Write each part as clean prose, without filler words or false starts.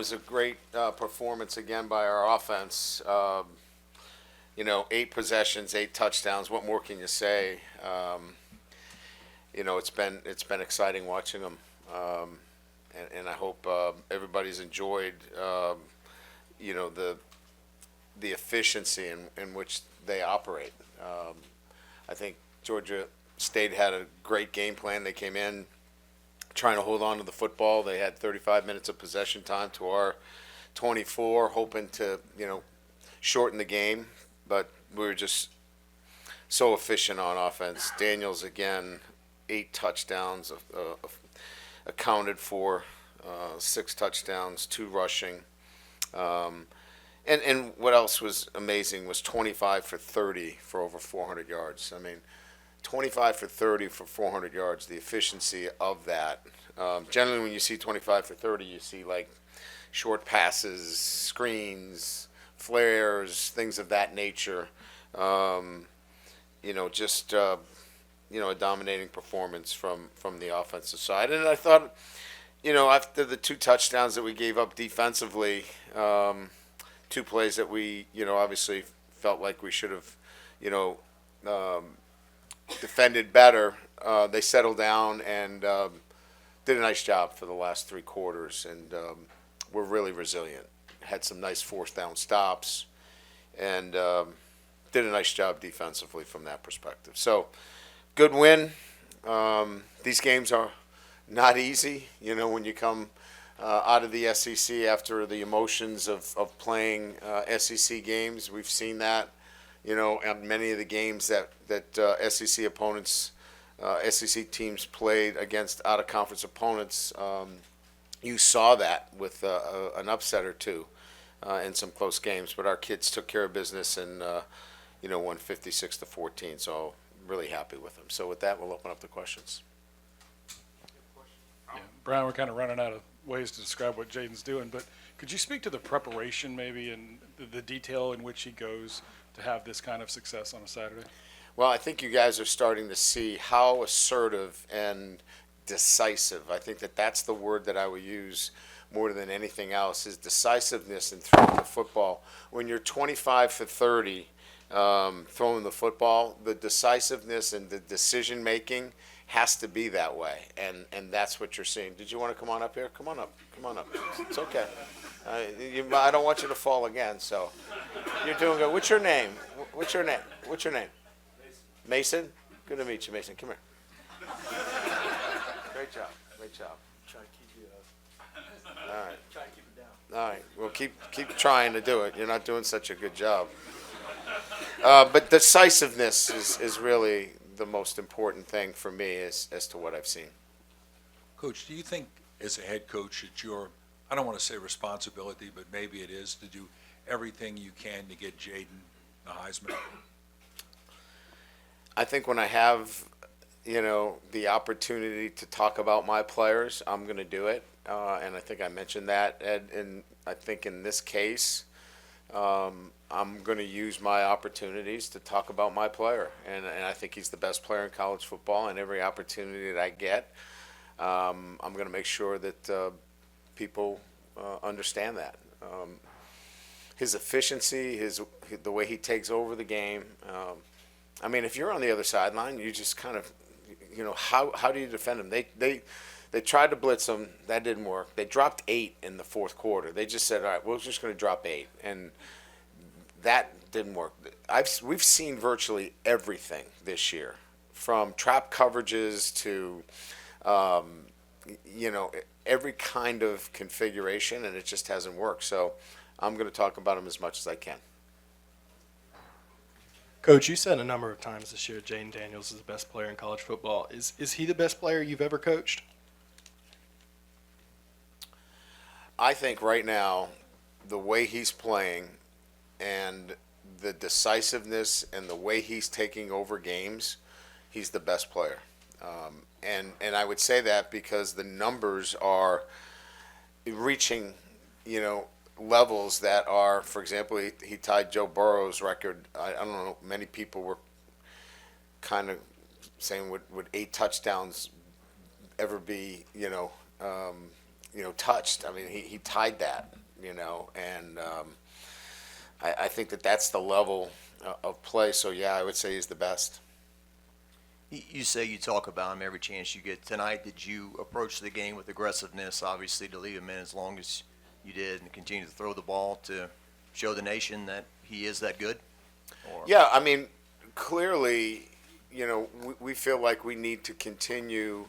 was a great performance again by our offense. 8 possessions, 8 touchdowns. What more can you say? It's been exciting watching them, and I hope everybody's enjoyed the efficiency in which they operate. I think Georgia State had a great game plan. They came in trying to hold on to the football. They had 35 minutes of possession time to our 24, hoping to shorten the game, but we were just so efficient on offense. Daniels again, 8 touchdowns, accounted for 6 touchdowns, 2 rushing. And what else was amazing was 25 for 30 for over 400 yards. I mean, 25 for 30 for 400 yards, the efficiency of that. Generally, when you see 25 for 30, you see like short passes, screens, flares, things of that nature. A dominating performance from the offensive side. And I thought, after the 2 touchdowns that we gave up defensively, 2 plays that we, obviously felt like we should have, defended better. They settled down and did a nice job for the last 3 quarters, and were really resilient. Had some nice fourth down stops, and did a nice job defensively from that perspective. So, good win. These games are not easy. When you come out of the SEC after the emotions of playing SEC games, we've seen that. And many of the games that SEC opponents, SEC teams played against out-of-conference opponents, you saw that with an upset or two in some close games. But our kids took care of business and, won 56-14. So really happy with them. So with that, we'll open up the questions. Yeah. Brian, we're kind of running out of ways to describe what Jayden's doing, but could you speak to the preparation maybe and the detail in which he goes to have this kind of success on a Saturday? Well, I think you guys are starting to see how assertive and decisive. I think that's the word that I would use more than anything else, is decisiveness in throwing the football. When you're 25 for 30 throwing the football, the decisiveness and the decision making has to be that way, and that's what you're seeing. Did you want to come on up here? Come on up. It's okay. I don't want you to fall again, so you're doing good. What's your name? Mason? Good to meet you, Mason. Come here. Great job. Try to keep you All right. try to keep it down. All right. Well, keep trying to do it. You're not doing such a good job. But decisiveness is really the most important thing for me as to what I've seen. Coach, do you think as a head coach it's your, I don't want to say responsibility, but maybe it is, to do everything you can to get Jayden the Heisman? I think when I have, the opportunity to talk about my players, I'm going to do it. And I think I mentioned that, Ed, and I think in this case, I'm going to use my opportunities to talk about my player. And I think he's the best player in college football, and every opportunity that I get, I'm going to make sure that people understand that. His efficiency, the way he takes over the game. If you're on the other sideline, you just kind of, how do you defend him? They tried to blitz him. That didn't work. They dropped 8 in the fourth quarter. They just said, all right, we're just going to drop 8. And that didn't work. We've seen virtually everything this year, from trap coverages to, every kind of configuration, and it just hasn't worked. So I'm going to talk about him as much as I can. Coach, you said a number of times this year Jayden Daniels is the best player in college football. Is he the best player you've ever coached? I think right now, the way he's playing and the decisiveness and the way he's taking over games, he's the best player. And I would say that because the numbers are reaching, levels that are, for example, he tied Joe Burrow's record. I don't know, many people were kind of saying would 8 touchdowns ever be, touched. I mean, he tied that, and I think that's the level of play. So yeah, I would say he's the best. You say you talk about him every chance you get. Tonight, did you approach the game with aggressiveness, obviously, to leave him in as long as you did and continue to throw the ball to show the nation that he is that good? Or? Yeah, I mean, clearly, we feel like we need to continue,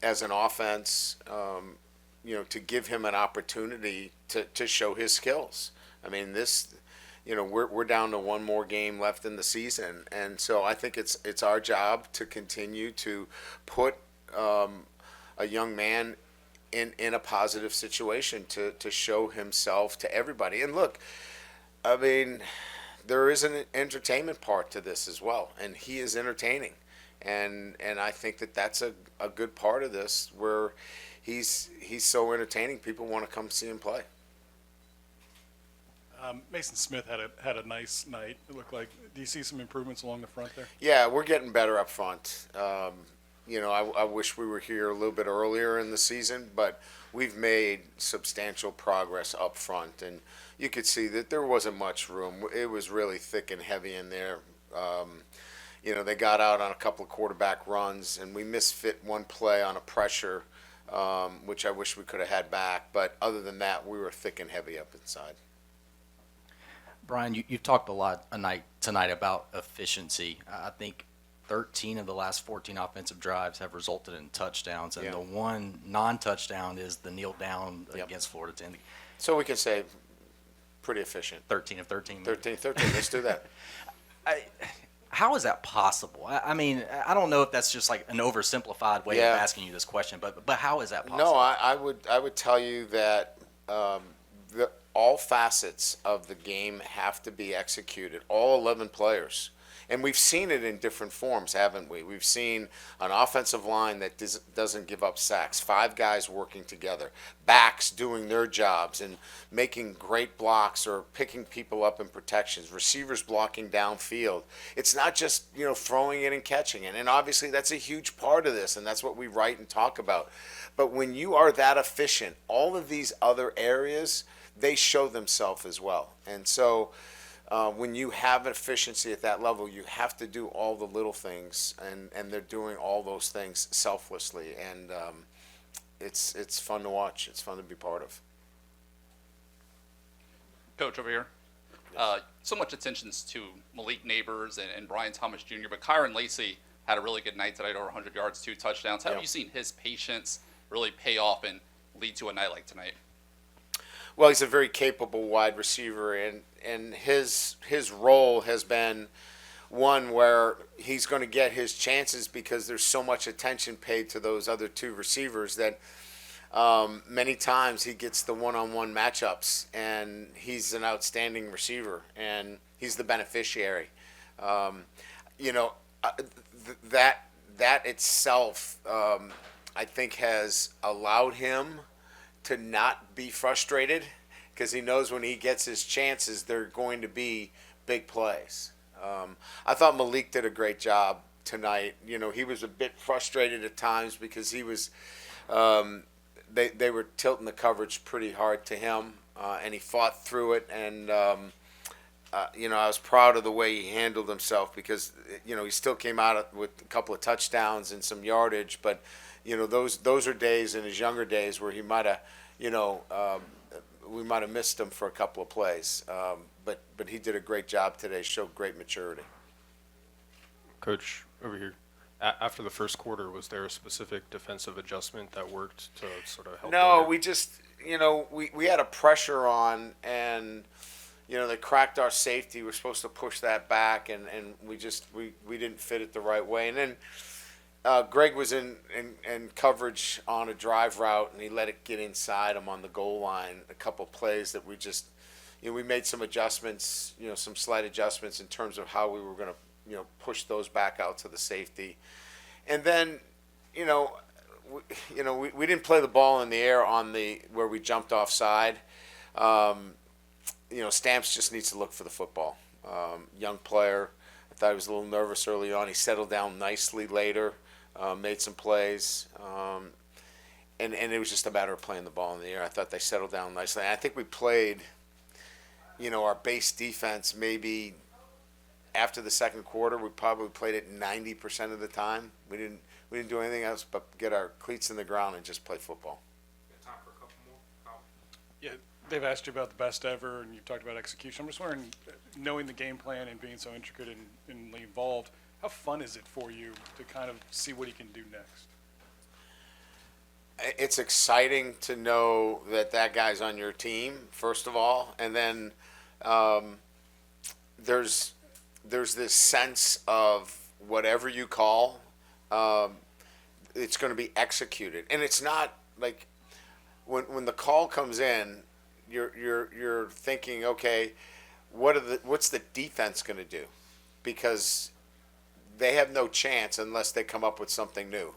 as an offense, to give him an opportunity to show his skills. I mean, we're down to one more game left in the season, and so I think it's our job to continue to put a young man in a positive situation to show himself to everybody. And look, I mean, there is an entertainment part to this as well, and he is entertaining, and I think that's a good part of this, where he's so entertaining, people want to come see him play. Mason Smith had a nice night. It looked like. Do you see some improvements along the front there? Yeah, we're getting better up front. I wish we were here a little bit earlier in the season, but we've made substantial progress up front, and you could see that there wasn't much room. It was really thick and heavy in there. They got out on a couple of quarterback runs, and we misfit one play on a pressure, which I wish we could have had back. But other than that, we were thick and heavy up inside. Brian, you've talked a lot tonight about efficiency. I think 13 of the last 14 offensive drives have resulted in touchdowns, and Yeah. the one non-touchdown is the kneel down Yep. against Florida 10. So we can say pretty efficient. 13 of 13. 13, let's do that. How is that possible? I mean, I don't know if that's just like an oversimplified way Yeah. of asking you this question, but how is that possible? No, I would tell you that all facets of the game have to be executed, all 11 players. And we've seen it in different forms, haven't we? We've seen an offensive line that doesn't give up sacks, 5 guys working together, backs doing their jobs and making great blocks or picking people up in protections, receivers blocking downfield. It's not just, throwing it and catching it. And obviously that's a huge part of this, and that's what we write and talk about. But when you are that efficient, all of these other areas, they show themselves as well. And so when you have efficiency at that level, you have to do all the little things, and they're doing all those things selflessly, and it's fun to watch. It's fun to be part of. Coach over here. So much attention to Malik Neighbors and Brian Thomas Jr., but Kyron Lacey had a really good night tonight, over 100 yards, 2 touchdowns. How have you seen his patience really pay off and lead to a night like tonight? Well, he's a very capable wide receiver, and his role has been one where he's going to get his chances because there's so much attention paid to those other 2 receivers that many times he gets the one-on-one matchups, and he's an outstanding receiver, and he's the beneficiary. That itself, I think, has allowed him to not be frustrated, because he knows when he gets his chances, they're going to be big plays. I thought Malik did a great job tonight. He was a bit frustrated at times because he was they were tilting the coverage pretty hard to him, and he fought through it. And I was proud of the way he handled himself, because he still came out with a couple of touchdowns and some yardage, but those are days in his younger days where he might have, we might have missed him for a couple of plays. But he did a great job today, showed great maturity. Coach, over here, after the first quarter, was there a specific defensive adjustment that worked to sort of help? No, we just, we had a pressure on, and they cracked our safety. We're supposed to push that back, and we didn't fit it the right way. And then Greg was in coverage on a drive route, and he let it get inside him on the goal line. A couple plays that we just, we made some adjustments, some slight adjustments in terms of how we were going to, push those back out to the safety. And then, we didn't play the ball in the air where we jumped offside. Stamps just needs to look for the football. Young player. I thought he was a little nervous early on. He settled down nicely later. Made some plays, and it was just a matter of playing the ball in the air. I thought they settled down nicely. I think we played, our base defense maybe after the second quarter. We probably played it 90% of the time. We didn't do anything else but get our cleats in the ground and just play football. Yeah, they've asked you about the best ever, and you've talked about execution. I'm just wondering, knowing the game plan and being so intricate and involved, how fun is it for you to kind of see what he can do next? It's exciting to know that guy's on your team, first of all, and then there's this sense of whatever you call, it's going to be executed, and it's not like when the call comes in, you're thinking, okay, what's the defense going to do, because they have no chance unless they come up with something new,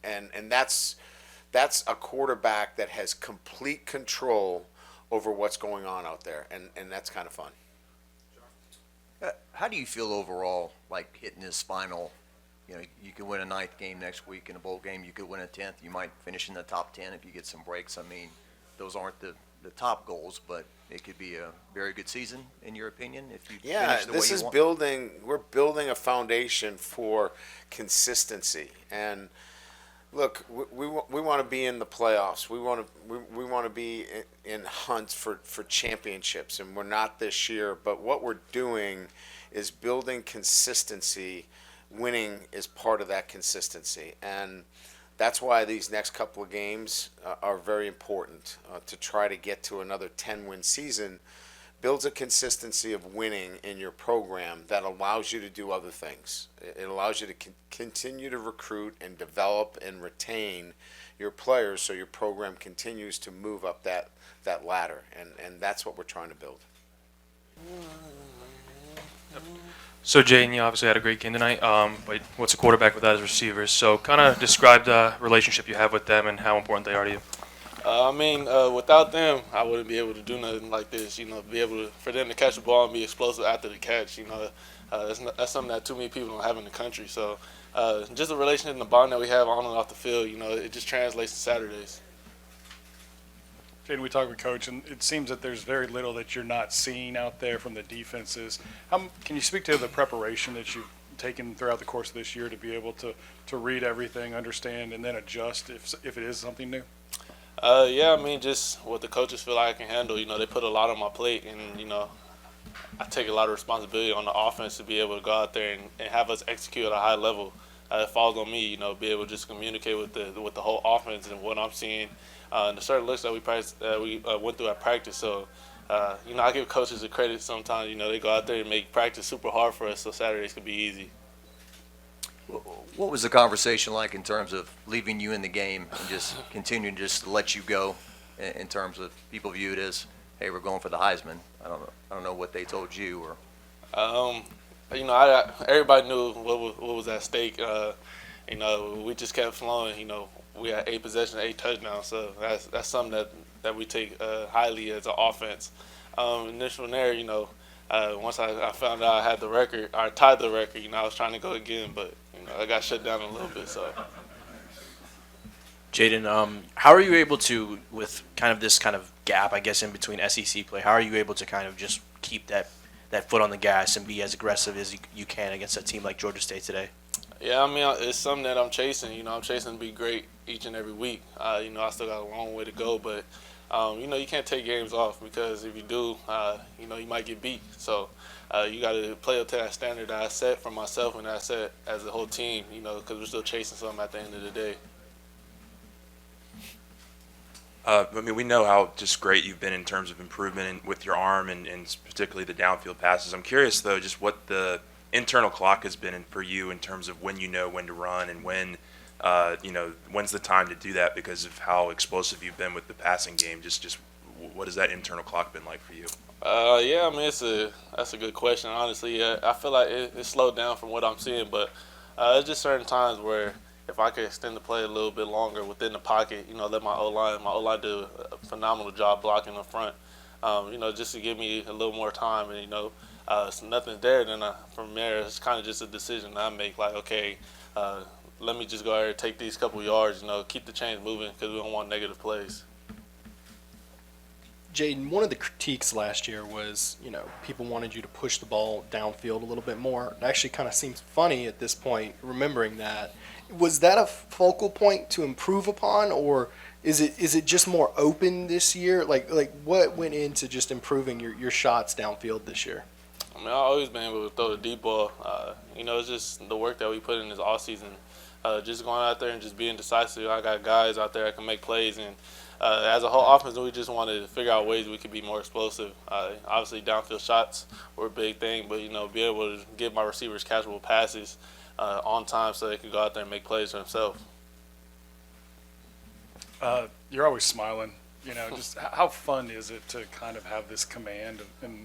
and that's a quarterback that has complete control over what's going on out there, and that's kind of fun. How do you feel overall, like hitting this final? You could win a 9th game next week in a bowl game. You could win a 10th. You might finish in the top 10 if you get some breaks. I mean, those aren't the top goals, but it could be a very good season, in your opinion, if you finish the way you want. We're building a foundation for consistency. And look, we want to be in the playoffs. We want to be in hunts for championships, and we're not this year. But what we're doing is building consistency. Winning is part of that consistency, and that's why these next couple of games are very important to try to get to another 10-win season. Builds a consistency of winning in your program that allows you to do other things. It allows you to continue to recruit and develop and retain your players, so your program continues to move up that ladder, and that's what we're trying to build. So Jayden, you obviously had a great game tonight, but what's a quarterback without his receivers? So kind of describe the relationship you have with them and how important they are to you. Without them, I wouldn't be able to do nothing like this. Be able for them to catch the ball and be explosive after the catch. That's something that too many people don't have in the country. So just the relationship and the bond that we have on and off the field, it just translates to Saturdays. Jayden, we talked with Coach, and it seems that there's very little that you're not seeing out there from the defenses. Can you speak to the preparation that you've taken throughout the course of this year to be able to read everything, understand, and then adjust if it is something new? Just what the coaches feel like I can handle. They put a lot on my plate, and, I take a lot of responsibility on the offense to be able to go out there and have us execute at a high level. It falls on me, be able to just communicate with the whole offense and what I'm seeing. And the certain looks that we went through at practice. So, I give coaches the credit sometimes. They go out there and make practice super hard for us so Saturdays can be easy. What was the conversation like in terms of leaving you in the game and just continuing just to let you go, in terms of people view it as, hey, we're going for the Heisman? I don't know what they told you, or. Everybody knew what was at stake. We just kept flowing. We had 8 possessions, 8 touchdowns. So that's something that we take highly as an offense. And then from there, once I found out I had the record, or tied the record, I was trying to go again, but I got shut down a little bit. So. Jayden, how are you able to, with kind of this kind of gap, I guess, in between SEC play, how are you able to kind of just keep that foot on the gas and be as aggressive as you can against a team like Georgia State today? Yeah, it's something that I'm chasing. I'm chasing to be great each and every week. I still got a long way to go, but you can't take games off, because if you do, you might get beat. So you got to play up to that standard that I set for myself and that I set as a whole team. Because we're still chasing something at the end of the day. We know how just great you've been in terms of improvement with your arm and particularly the downfield passes. I'm curious, though, just what the internal clock has been for you in terms of when you know when to run and when, when's the time to do that because of how explosive you've been with the passing game. Just what has that internal clock been like for you? That's a good question, honestly. I feel like it slowed down from what I'm seeing, but it's just certain times where if I could extend the play a little bit longer within the pocket, let my O-line do a phenomenal job blocking the front, just to give me a little more time. And, if nothing's there, then from there, it's kind of just a decision I make. Like, okay, let me just go out here and take these couple yards, keep the chains moving because we don't want negative plays. Jayden, one of the critiques last year was, people wanted you to push the ball downfield a little bit more. It actually kind of seems funny at this point, remembering that. Was that a focal point to improve upon, or is it just more open this year? Like what went into just improving your shots downfield this year? I mean, I've always been able to throw the deep ball. It's just the work that we put in this offseason. Just going out there and just being decisive. I got guys out there that can make plays, and as a whole offense, we just wanted to figure out ways we could be more explosive. Obviously, downfield shots were a big thing, but, be able to give my receivers catchable passes on time so they could go out there and make plays for themselves. You're always smiling. Just how fun is it to kind of have this command and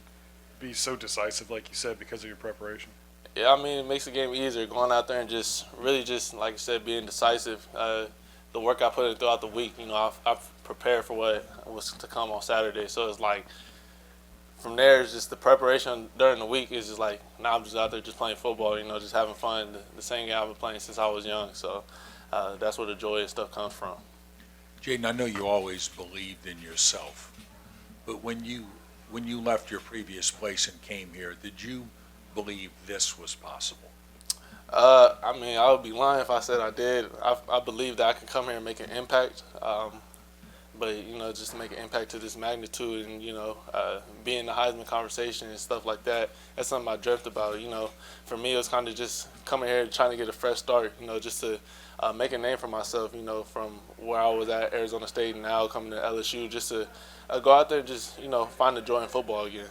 be so decisive, like you said, because of your preparation? Yeah, I mean, it makes the game easier going out there and just really just, like I said, being decisive. The work I put in throughout the week, I've prepared for what was to come on Saturday. So it's like from there, it's just the preparation during the week is just like, now I'm just out there just playing football, just having fun. The same game I've been playing since I was young. So that's where the joy and stuff comes from. Jayden, I know you always believed in yourself, but when you left your previous place and came here, did you believe this was possible? I mean, I would be lying if I said I did. I believe that I can come here and make an impact. But, just to make an impact to this magnitude and, be in the Heisman conversation and stuff like that, that's something I dreamt about. For me, it was kind of just coming here and trying to get a fresh start, just to make a name for myself, from where I was at Arizona State and now coming to LSU, just to go out there and just, find the joy in football again.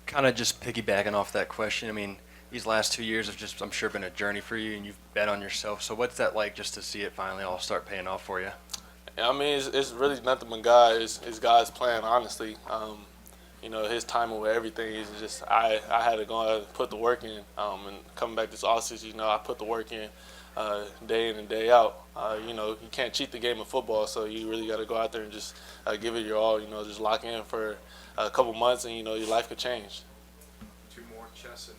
Kind of just piggybacking off that question, I mean, these last 2 years have just, I'm sure, been a journey for you, and you've bet on yourself. So what's that like just to see it finally all start paying off for you? Yeah, I mean, it's really nothing but God. It's God's plan, honestly. His timing with everything is just I had to go out and put the work in. And coming back this offseason, I put the work in day in and day out. You can't cheat the game of football, so you really got to go out there and just give it your all. Just lock in for a couple months, and your life could change. Two more chess and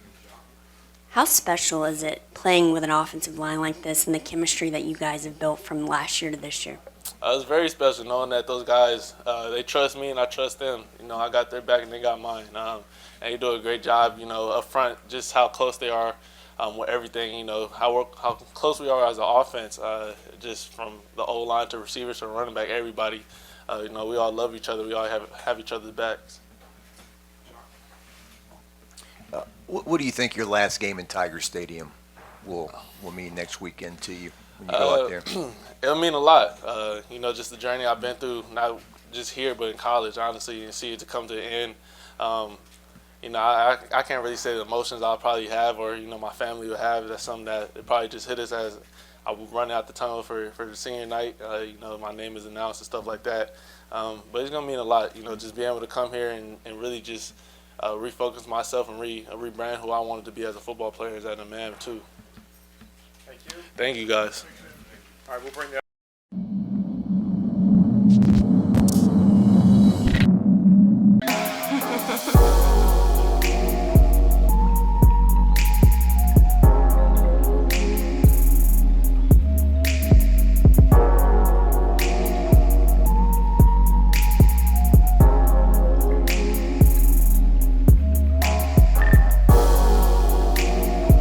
How special is it playing with an offensive line like this and the chemistry that you guys have built from last year to this year? It's very special knowing that those guys, they trust me and I trust them. I got their back and they got mine. And they do a great job, up front, just how close they are with everything, how close we are as an offense, just from the O-line to receivers to running back, everybody. We all love each other. We all have each other's backs. What do you think your last game in Tiger Stadium will mean next weekend to you when you go out there? It'll mean a lot. Just the journey I've been through, not just here but in college, honestly, and see it to come to the end. I can't really say the emotions I'll probably have or, my family will have. That's something that it probably just hit us as I was running out the tunnel for the senior night. My name is announced and stuff like that. But it's going to mean a lot, just being able to come here and really just refocus myself and rebrand who I wanted to be as a football player and as a man, too. Thank you. Thank you, guys. All right, we'll bring that.